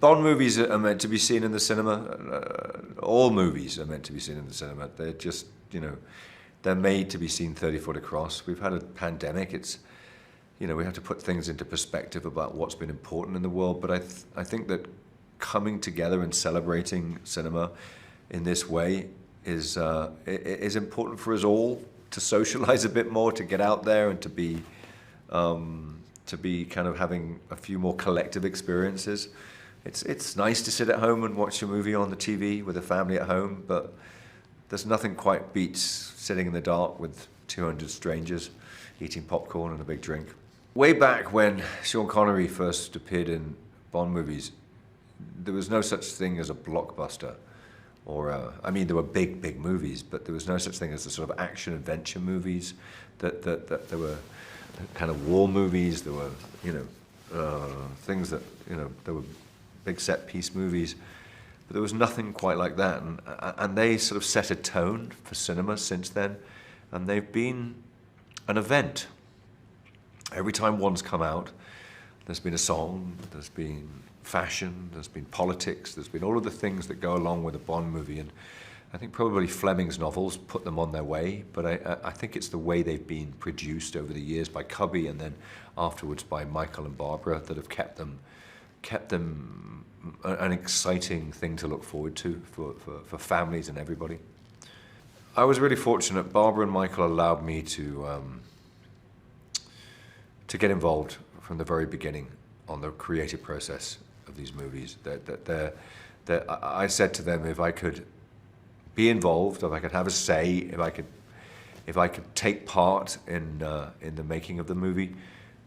Bond movies are meant to be seen in the cinema. All movies are meant to be seen in the cinema. They're just, they're made to be seen 30 foot across. We've had a pandemic. It's, we have to put things into perspective about what's been important in the world. But I think that coming together and celebrating cinema in this way is important for us all to socialize a bit more, to get out there and to be kind of having a few more collective experiences. It's nice to sit at home and watch a movie on the TV with a family at home, but there's nothing quite beats sitting in the dark with 200 strangers eating popcorn and a big drink. Way back when Sean Connery first appeared in Bond movies, there was no such thing as a blockbuster. There were big movies, but there was no such thing as the sort of action-adventure movies. That there were kind of war movies. There were, things that, there were big set-piece movies. But there was nothing quite like that. And they sort of set a tone for cinema since then. And they've been an event. Every time one's come out, there's been a song, there's been fashion, there's been politics, there's been all of the things that go along with a Bond movie. And I think probably Fleming's novels put them on their way, but I think it's the way they've been produced over the years by Cubby and then afterwards by Michael and Barbara that have kept them an exciting thing to look forward to for families and everybody. I was really fortunate. Barbara and Michael allowed me to get involved from the very beginning on the creative process of these movies. I said to them, if I could be involved, if I could have a say, if I could take part in the making of the movie,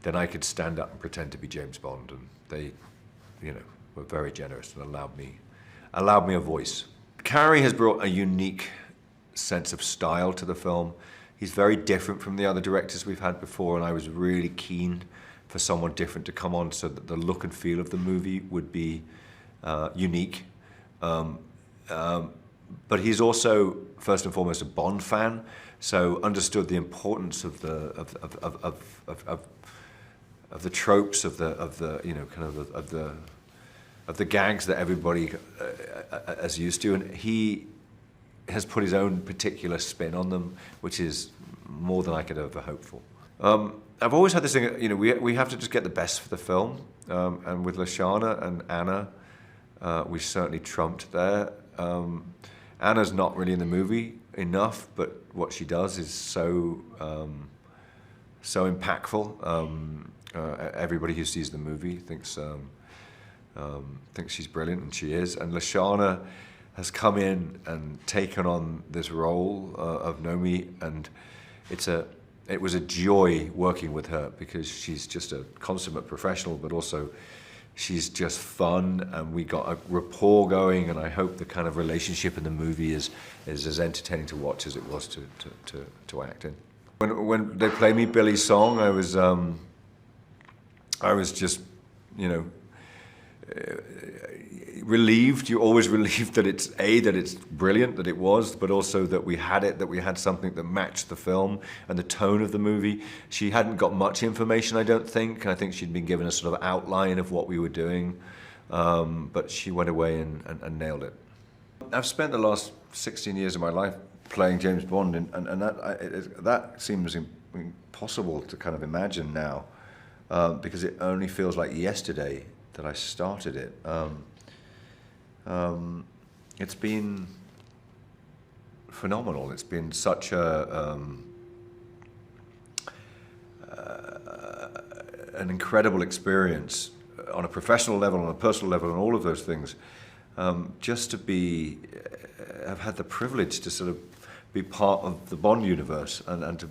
then I could stand up and pretend to be James Bond. And they, were very generous and allowed me a voice. Cary has brought a unique sense of style to the film. He's very different from the other directors we've had before, and I was really keen for someone different to come on so that the look and feel of the movie would be unique. But he's also, first and foremost, a Bond fan, so understood the importance of the tropes, of the gags that everybody is used to, and he has put his own particular spin on them, which is more than I could ever hope for. I've always had this thing, we have to just get the best for the film, and with Lashana and Anna, we certainly trumped there. Anna's not really in the movie enough, but what she does is so impactful. Everybody who sees the movie thinks she's brilliant, and she is. And Lashana has come in and taken on this role of Nomi, and it was a joy working with her because she's just a consummate professional, but also she's just fun, and we got a rapport going, and I hope the kind of relationship in the movie is as entertaining to watch as it was to act in. When they play me Billy's song, I was just, relieved. You're always relieved that it's brilliant, that it was, but also that we had something that matched the film and the tone of the movie. She hadn't got much information, I don't think. I think she'd been given a sort of outline of what we were doing, but she went away and nailed it. I've spent the last 16 years of my life playing James Bond, and that seems impossible to kind of imagine now, because it only feels like yesterday that I started it. It's been phenomenal. It's been such an incredible experience on a professional level, on a personal level, and all of those things. Just to have had the privilege to sort of be part of the Bond universe and to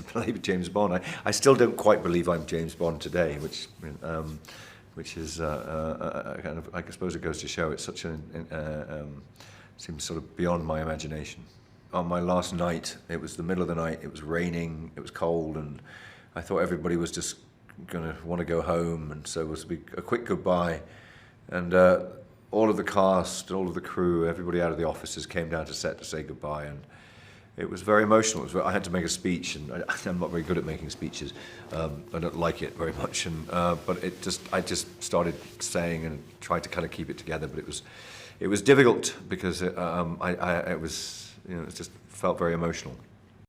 play James Bond. I still don't quite believe I'm James Bond today, which is kind of, I suppose it goes to show it's such seems sort of beyond my imagination. On my last night, it was the middle of the night, it was raining, it was cold, and I thought everybody was just going to want to go home, and so it was a quick goodbye. And all of the cast, all of the crew, everybody out of the offices came down to set to say goodbye, and It was very emotional. I had to make a speech, and I'm not very good at making speeches. I don't like it very much, but I just started saying and tried to kind of keep it together. But it was difficult because it was, it just felt very emotional.